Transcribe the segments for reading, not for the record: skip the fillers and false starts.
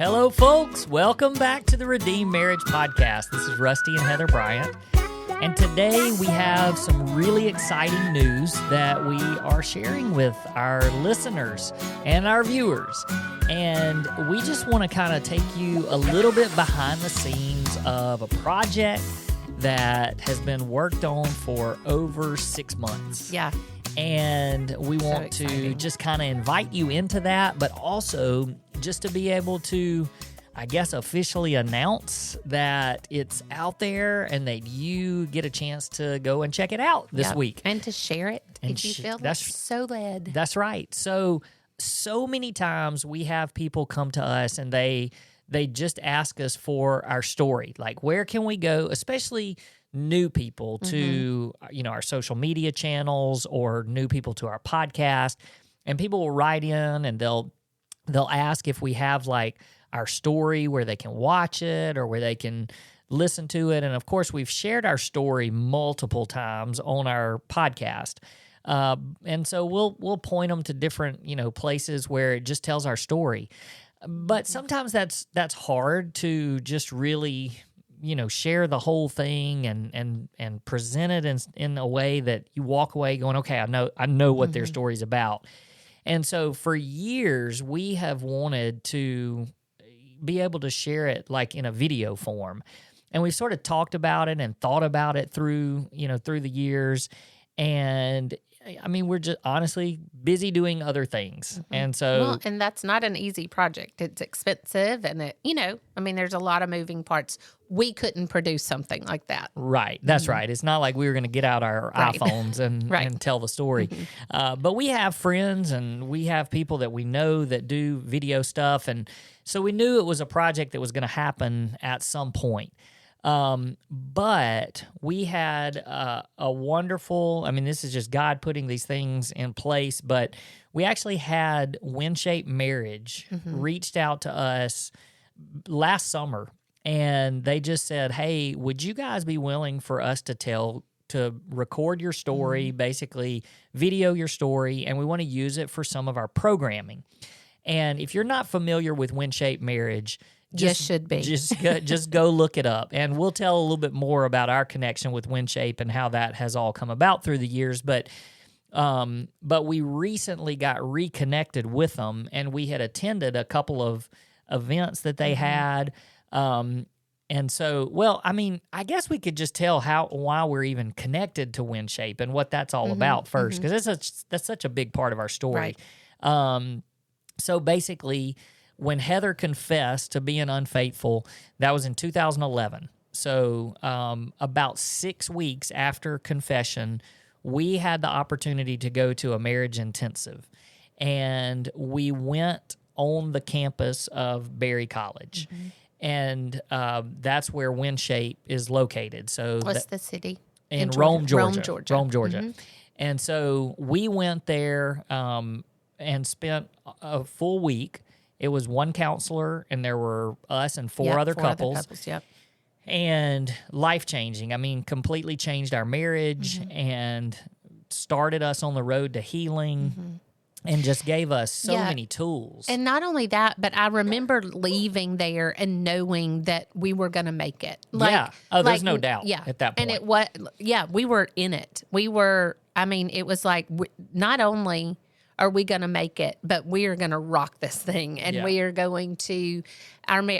Hello, folks. Welcome back to the Redeemed Marriage Podcast. This is Rusty and Heather Bryant. And today we have some really exciting news that we are sharing with our listeners and our viewers. And we just want to kind of take you a little bit behind the scenes of a project that has been worked on for over 6 months. Yeah. And we want to just kind of invite you into that, but also just to be able to, I guess, officially announce that it's out there and that you get a chance to go and check it out this week. And to share it if you feel so led. That's right. So many times we have people come to us and they just ask us for our story. Like, where can we go, especially new people to, our social media channels or new people to our podcast. And people will write in and they'll ask if we have like our story where they can watch it or where they can listen to it. And of course, we've shared our story multiple times on our podcast. And so we'll point them to different, places where it just tells our story. But sometimes that's hard to just really, share the whole thing and present it in a way that you walk away going, okay, I know what their story's about. And so for years, we have wanted to be able to share it like in a video form. And we've sort of talked about it and thought about it through the years. And I mean, we're just honestly busy doing other things. And so... and that's not an easy project. It's expensive and there's a lot of moving parts. We couldn't produce something like that. Right. That's right. It's not like we were going to get out our iPhones and tell the story. But we have friends and we have people that we know that do video stuff. And so we knew it was a project that was going to happen at some point. But we had a wonderful, this is just God putting these things in place, but we actually had WinShape Marriage reached out to us last summer, and they just said, hey, would you guys be willing for us to record your story, basically video your story, and we want to use it for some of our programming. And if you're not familiar with WinShape Marriage, should be. Just go look it up. And we'll tell a little bit more about our connection with WinShape and how that has all come about through the years. But we recently got reconnected with them, and we had attended a couple of events that they had. And so, I guess we could just tell why we're even connected to WinShape and what that's all about first, because that's such a big part of our story. Right. So basically, when Heather confessed to being unfaithful, that was in 2011. So about 6 weeks after confession, we had the opportunity to go to a marriage intensive. And we went on the campus of Berry College. And that's where WinShape is located. So what's the city? In Rome, Georgia. Rome, Georgia. And so we went there and spent a full week. It was one counselor, and there were us and four other couples. And life-changing. Completely changed our marriage and started us on the road to healing and just gave us so many tools. And not only that, but I remember leaving there and knowing that we were going to make it. There's no doubt at that point. And we were in it. We were, it was like, not only are we going to make it, but we are going to rock this thing. And we are going to,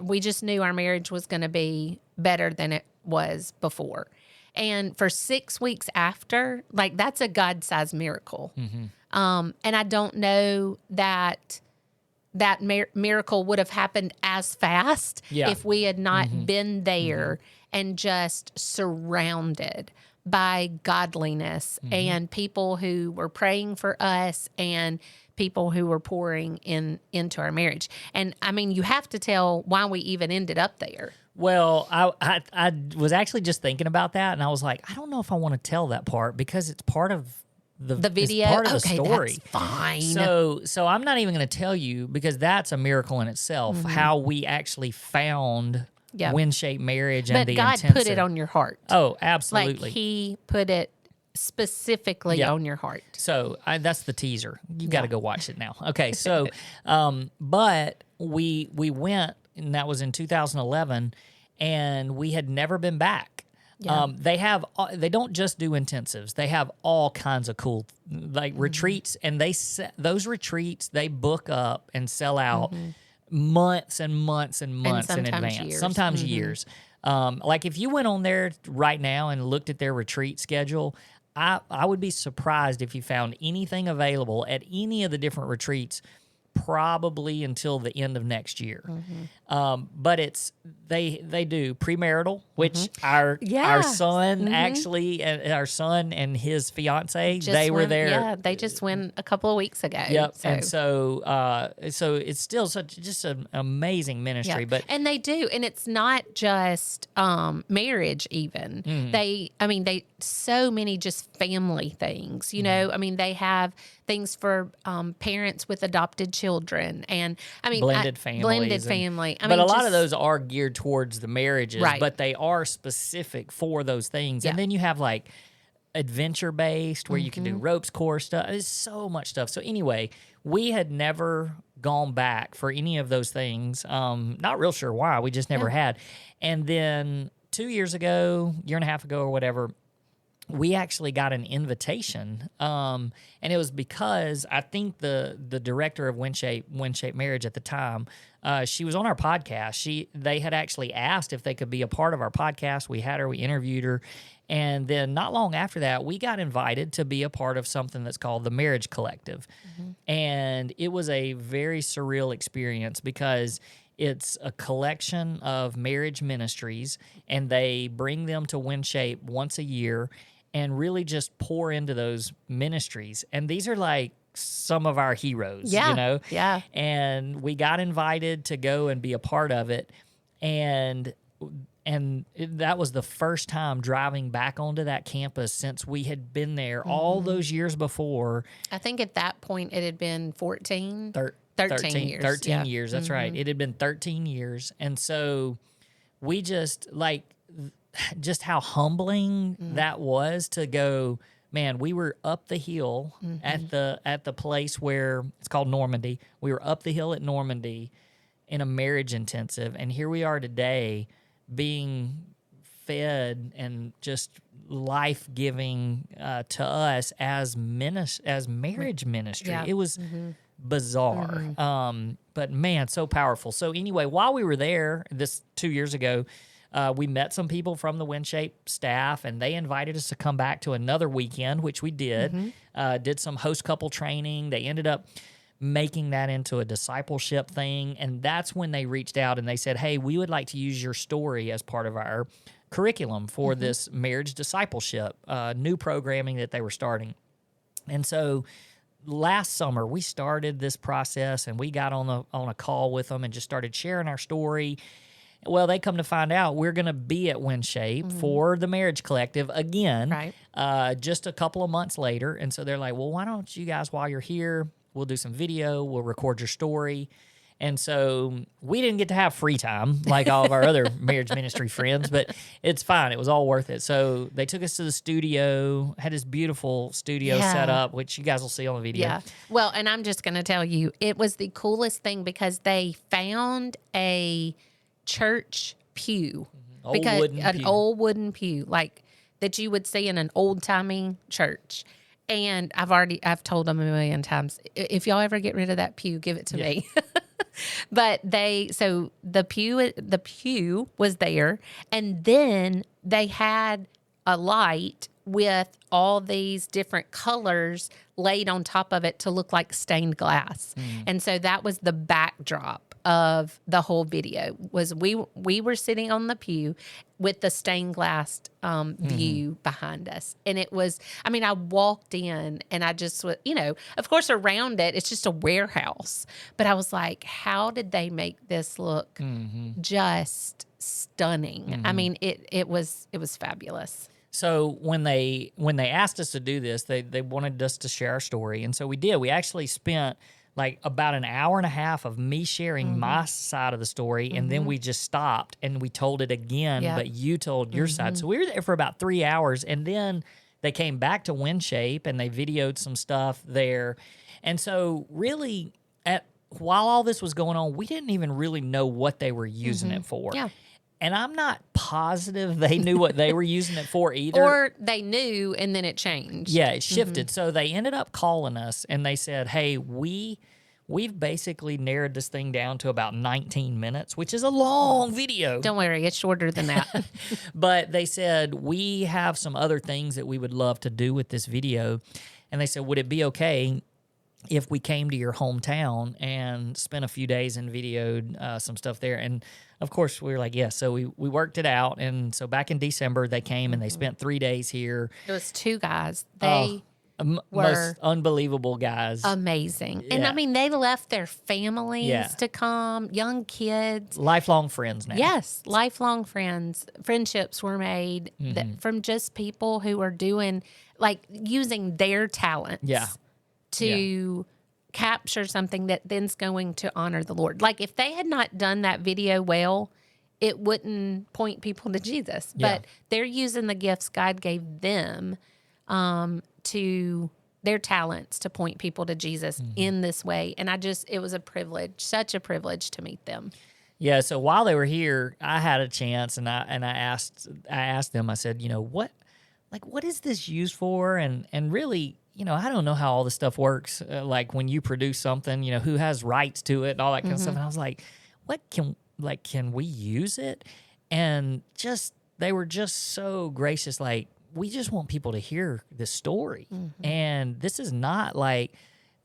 we just knew our marriage was going to be better than it was before. And for 6 weeks after, that's a God-sized miracle. And I don't know that miracle would have happened as fast if we had not been there and just surrounded by godliness and people who were praying for us and people who were pouring into our marriage. And you have to tell why we even ended up there. Well, I was actually just thinking about that, and I was like, I don't know if I want to tell that part because it's part of the video. It's part of the story. That's fine. So I'm not even going to tell you because that's a miracle in itself. How we actually found WinShape Marriage and the intensive. But God put it on your heart. Oh, absolutely. He put it specifically on your heart. So that's the teaser. You got to go watch it now. Okay, so but we went and that was in 2011, and we had never been back. Yeah. They don't just do intensives. They have all kinds of cool retreats, and those retreats they book up and sell out months and months and months in advance. Years. Sometimes years. Like if you went on there right now and looked at their retreat schedule, I would be surprised if you found anything available at any of the different retreats probably until the end of next year. But they do premarital, which our son actually, our son and his fiance, they were there. Yeah, they just went a couple of weeks ago. Yep. And so it's still just an amazing ministry. Yeah. But and they do, and it's not just marriage even. They so many just family things, you know. I mean, they have things for parents with adopted children, and blended family. But a lot of those are geared towards the marriages, right. but they are specific for those things. Yeah. And then you have like adventure based where you can do ropes course stuff. There's so much stuff. So anyway, we had never gone back for any of those things. Not real sure why. We just never had. And then 2 years ago, year and a half ago or whatever, we actually got an invitation, and it was because I think the director of WinShape Marriage at the time, she was on our podcast. They had actually asked if they could be a part of our podcast. We had her, we interviewed her, and then not long after that, we got invited to be a part of something that's called the Marriage Collective, and it was a very surreal experience because it's a collection of marriage ministries, and they bring them to WinShape once a year and really just pour into those ministries. And these are like some of our heroes, you know? Yeah. And we got invited to go and be a part of it. And that was the first time driving back onto that campus since we had been there all those years before. I think at that point it had been 13 years. 13 years, that's right. It had been 13 years. And so we just just how humbling that was to go, man, we were up the hill at the place where it's called Normandy. We were up the hill at Normandy in a marriage intensive, and here we are today being fed and just life-giving to us as marriage ministry. Yeah. It was bizarre. But man, so powerful. So anyway, while we were there this 2 years ago, we met some people from the WinShape staff, and they invited us to come back to another weekend, which we did. Did some host couple training. They ended up making that into a discipleship thing, and that's when they reached out and they said, hey, we would like to use your story as part of our curriculum for this marriage discipleship, new programming that they were starting. And so last summer, we started this process, and we got on a call with them and just started sharing our story. Well, they come to find out we're going to be at WinShape for the Marriage Collective again, just a couple of months later. And so they're like, well, why don't you guys, while you're here, we'll do some video, we'll record your story. And so we didn't get to have free time like all of our other marriage ministry friends, but it's fine. It was all worth it. So they took us to the studio, had this beautiful studio set up, which you guys will see on the video. Yeah. Well, and I'm just going to tell you, it was the coolest thing because they found a church pew, old wooden pew, like that you would see in an old timey church. And I've told them a million times, if y'all ever get rid of that pew, give it to me. But the pew was there, and then they had a light with all these different colors laid on top of it to look like stained glass. And so that was the backdrop of the whole video. Was we were sitting on the pew with the stained glass view behind us. And it was, I walked in and I just was, of course around it, it's just a warehouse. But I was like, how did they make this look just stunning? It was fabulous. So when they asked us to do this, they wanted us to share our story. And so we did. We actually spent like about an hour and a half of me sharing my side of the story, and then we just stopped and we told it again, but you told your side. So we were there for about 3 hours, and then they came back to WinShape and they videoed some stuff there. And so really while all this was going on, we didn't even really know what they were using it for. Yeah. And I'm not positive they knew what they were using it for either. Or they knew and then it changed. Yeah, it shifted. So they ended up calling us and they said, hey, we've basically narrowed this thing down to about 19 minutes, which is a long video. Don't worry, it's shorter than that. But they said, we have some other things that we would love to do with this video. And they said, would it be okay if we came to your hometown and spent a few days and videoed some stuff there? And of course, we were like, yes. So we worked it out. And so back in December, they came and they spent 3 days here. It was 2 guys. They were most unbelievable guys. amazing. Yeah. And I mean, they left their families Yeah. to come, young kids. Lifelong friends now. Yes, lifelong friends. Friendships were made that, from just people who are doing, like, using their talents Yeah. to capture something that then's going to honor the Lord. Like, if they had not done that video well, it wouldn't point people to Jesus. Yeah. But they're using the gifts God gave them to their talents to point people to Jesus in this way. And it was a privilege, such a privilege to meet them. Yeah, so while they were here, I had a chance, and I asked them. I said, what is this used for? And really, I don't know how all this stuff works. Like when you produce something, who has rights to it and all that kind of stuff. And I was like, can we use it? And they were just so gracious. Like, we just want people to hear this story, and this is not like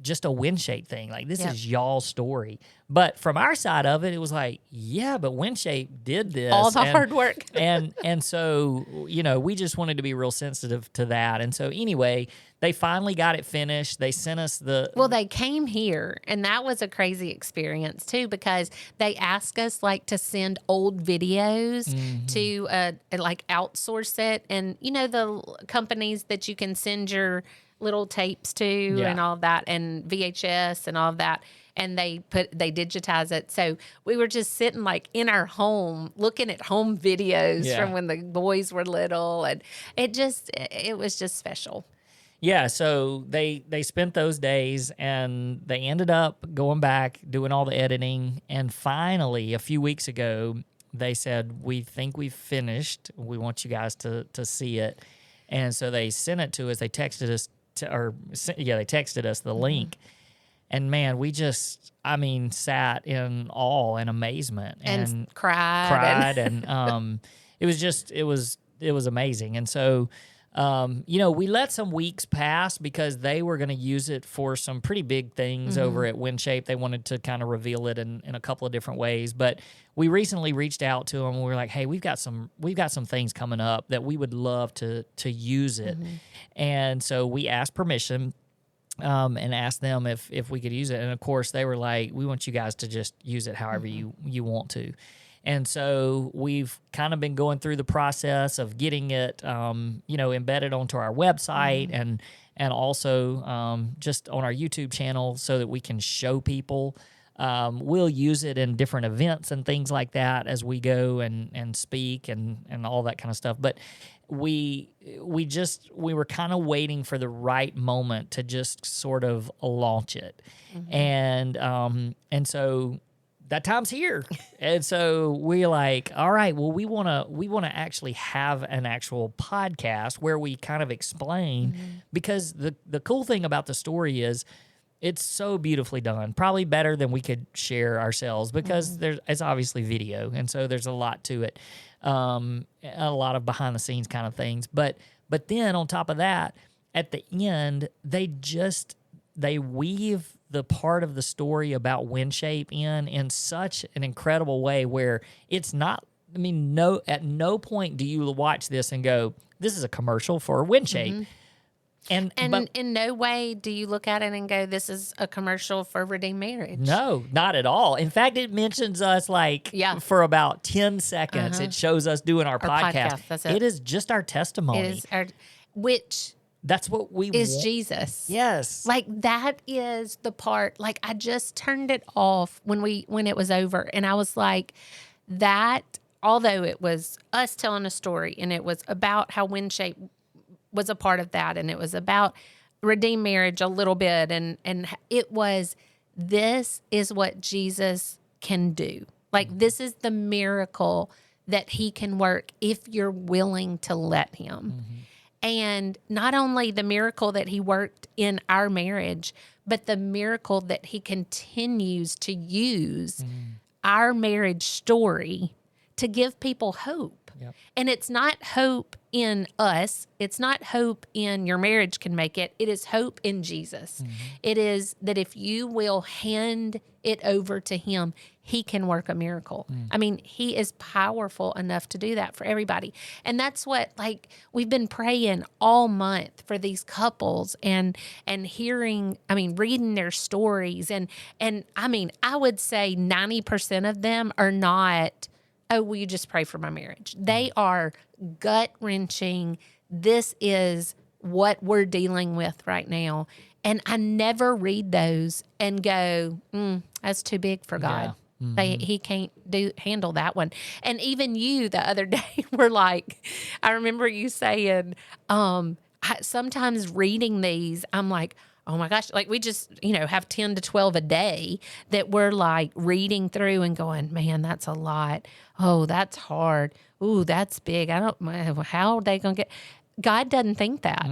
just a WinShape thing. Like, this is y'all's story. But from our side of it, it was like, yeah, but WinShape did this. All the hard work. and so, we just wanted to be real sensitive to that. And so anyway, they finally got it finished. They sent us Well, they came here, and that was a crazy experience too, because they asked us like to send old videos to like outsource it. And the companies that you can send your little tapes to and all of that, and VHS and all of that. And they digitize it. So we were just sitting like in our home looking at home videos from when the boys were little. And it was just special. Yeah, so they spent those days, and they ended up going back, doing all the editing, and finally, a few weeks ago, they said, we think we've finished. We want you guys to see it. And so they sent it to us. They texted us, they texted us the link. And man, we just, sat in awe and amazement. And cried. And it was amazing. And so, we let some weeks pass because they were going to use it for some pretty big things over at WinShape. They wanted to kind of reveal it in a couple of different ways. But we recently reached out to them. We were like, hey, we've got some things coming up that we would love to use it. And so we asked permission. And asked them if we could use it. And, of course, they were like, we want you guys to just use it however you want to. And so we've kind of been going through the process of getting it, embedded onto our website and also just on our YouTube channel so that we can show people. We'll use it in different events and things like that as we go and speak and all that kind of stuff. But we were kind of waiting for the right moment to just sort of launch it. And so that time's here. And so we're like, all right, well, we want to actually have an actual podcast where we kind of explain, because the cool thing about the story is it's so beautifully done, probably better than we could share ourselves, because it's obviously video. And so there's a lot to it. A lot of behind the scenes kind of things. But then on top of that, at the end, they weave the part of the story about WinShape in such an incredible way where it's not, at no point do you watch this and go, this is a commercial for WinShape. And in no way do you look at it and go, this is a commercial for Redeemed Marriage. No, not at all. In fact, it mentions us for about 10 seconds. It shows us doing our podcast. That's it. It is just our testimony. It is which that's what we is want. Jesus. Yes. Like, that is the part. Like, I just turned it off when it was over, and I was like, that, although it was us telling a story, and it was about how WinShape was a part of that, and it was about Redeemed Marriage a little bit, and it was this is what Jesus can do. Like, this is the miracle that he can work if you're willing to let him. And not only the miracle that he worked in our marriage, but the miracle that he continues to use our marriage story to give people hope. Yep. And it's not hope in us. It's not hope in your marriage can make it. It is hope in Jesus. It is that if you will hand it over to him, he can work a miracle. I mean, he is powerful enough to do that for everybody. And that's what, like, we've been praying all month for these couples and hearing, I mean, reading their stories. And I mean, I would say 90% of them are not, oh, will you just pray for my marriage? They are gut-wrenching. This is what we're dealing with right now. And I never read those and go, that's too big for God. He can't handle that one. And even you the other day were like, I remember you saying, sometimes reading these, I'm like, oh my gosh, like we just, have 10 to 12 a day that we're like reading through and going, man, that's a lot. Oh, that's hard. Ooh, that's big. I don't know how are they going to get. God doesn't think that.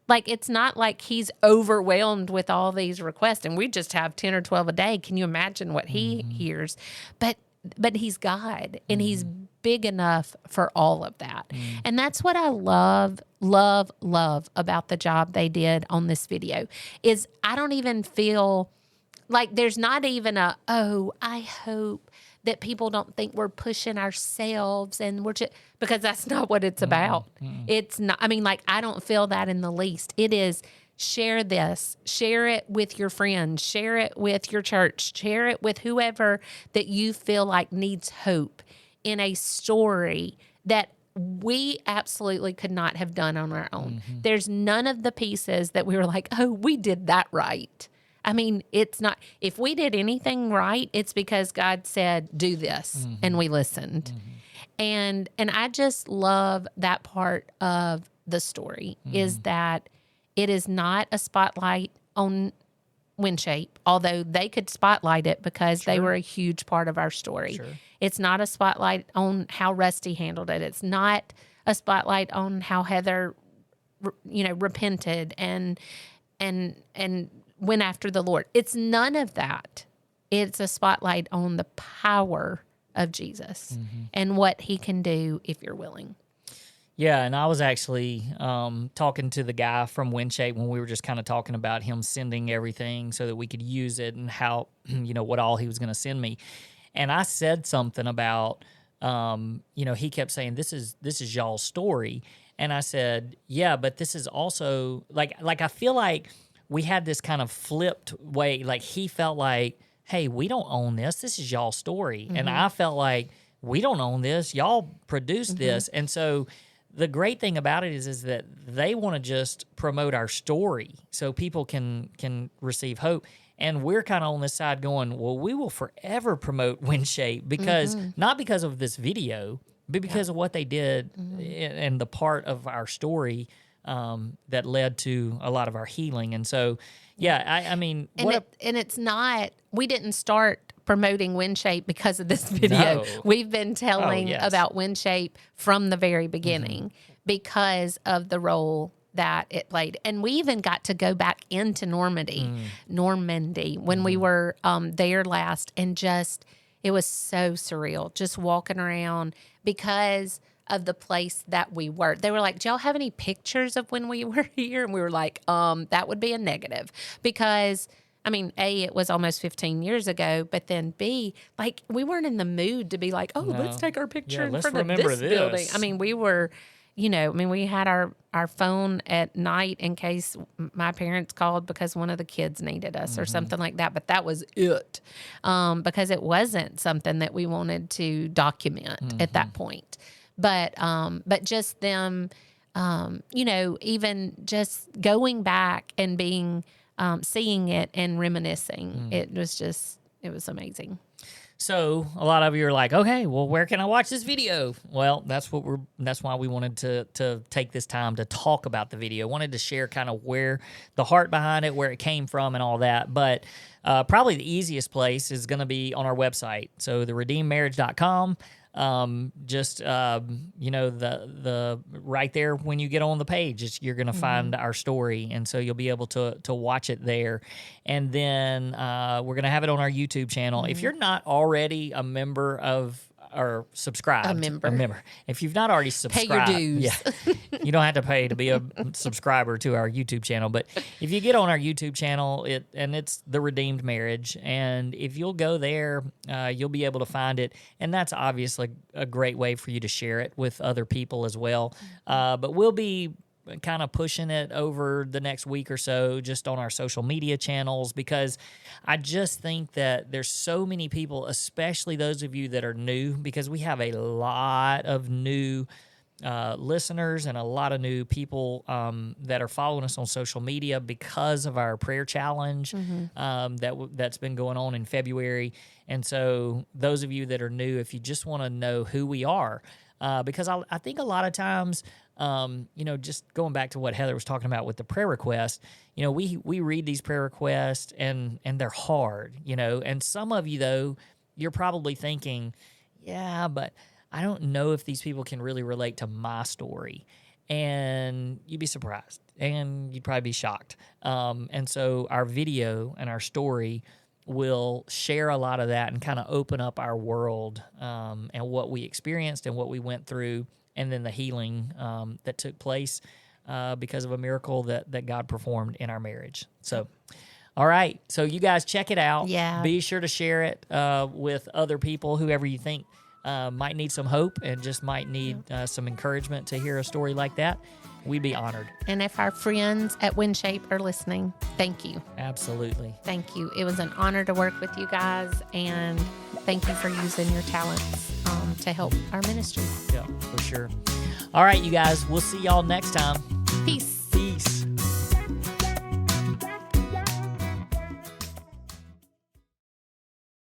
Like, it's not like he's overwhelmed with all these requests and we just have 10 or 12 a day. Can you imagine what he hears? But he's God and he's big enough for all of that. And that's what I love about the job they did on this video is I don't even feel like there's not even I hope that people don't think we're pushing ourselves and we're just, because that's not what it's about. It's not, I mean, like, I don't feel that in the least. It is share this, share it with your friends, share it with your church, share it with whoever that you feel like needs hope in a story that we absolutely could not have done on our own. There's none of the pieces that we were like, oh, we did that right. I mean, it's not, if we did anything right, it's because God said, do this, and we listened. And I just love that part of the story is that it is not a spotlight on WinShape, although they could spotlight it because they were a huge part of our story. It's not a spotlight on how Rusty handled it. It's not a spotlight on how Heather, repented and went after the Lord. It's none of that. It's a spotlight on the power of Jesus and what he can do if you're willing. Yeah, and I was actually talking to the guy from WinShape when we were just kind of talking about him sending everything so that we could use it and how, what all he was going to send me. And I said something about, he kept saying, this is y'all's story. And I said, yeah, but this is also, like I feel like we had this kind of flipped way. Like he felt like, hey, we don't own this. This is y'all's story. And I felt like, we don't own this. Y'all produced this. And so the great thing about it is that they want to just promote our story so people can receive hope. And we're kind of on this side going, well, we will forever promote WinShape because not because of this video, but because of what they did and the part of our story that led to a lot of our healing. And so, I mean, it's not, we didn't start promoting WinShape because of this video. No. We've been telling about WinShape from the very beginning because of the role that it played. And we even got to go back into Normandy when we were there last, and just, it was so surreal just walking around because of the place that we were. They were like, do y'all have any pictures of when we were here? And we were like, that would be a negative because, I mean, A, it was almost 15 years ago, but then B, like, we weren't in the mood to be like, let's take our picture in front of this building. I mean, we were, we had our phone at night in case my parents called because one of the kids needed us or something like that. But that was it because it wasn't something that we wanted to document at that point. But just them, even just going back and being, seeing it and reminiscing, it was amazing. So a lot of you are like, okay, well, where can I watch this video? Well, that's why we wanted to take this time to talk about the video. Wanted to share kind of where the heart behind it, where it came from, and all that. But probably the easiest place is going to be on our website. So theredeemedmarriage.com. The right there when you get on the page, you're going to find our story, and so you'll be able to watch it there. And then we're going to have it on our YouTube channel. If you're not already a member of or subscribed, a member. If you've not already subscribed, pay your dues. Yeah, you don't have to pay to be a subscriber to our YouTube channel. But if you get on our YouTube channel, it's The Redeemed Marriage, and if you'll go there, you'll be able to find it, and that's obviously a great way for you to share it with other people as well. But we'll be kind of pushing it over the next week or so just on our social media channels, because I just think that there's so many people, especially those of you that are new, because we have a lot of new listeners and a lot of new people that are following us on social media because of our prayer challenge that's been going on in February. And so those of you that are new, if you just want to know who we are, because I think a lot of times, just going back to what Heather was talking about with the prayer request, we read these prayer requests and they're hard, and some of you, though, you're probably thinking, yeah, but I don't know if these people can really relate to my story. And you'd be surprised and you'd probably be shocked. And so our video and our story will share a lot of that and kind of open up our world and what we experienced and what we went through, and then the healing that took place because of a miracle that God performed in our marriage. So, all right. So you guys check it out. Yeah. Be sure to share it with other people, whoever you think might need some hope and just might need some encouragement to hear a story like that. We'd be honored. And if our friends at WinShape are listening, thank you. Absolutely. Thank you. It was an honor to work with you guys, and thank you for using your talents to help our ministry. Yeah, for sure. All right, you guys. We'll see y'all next time.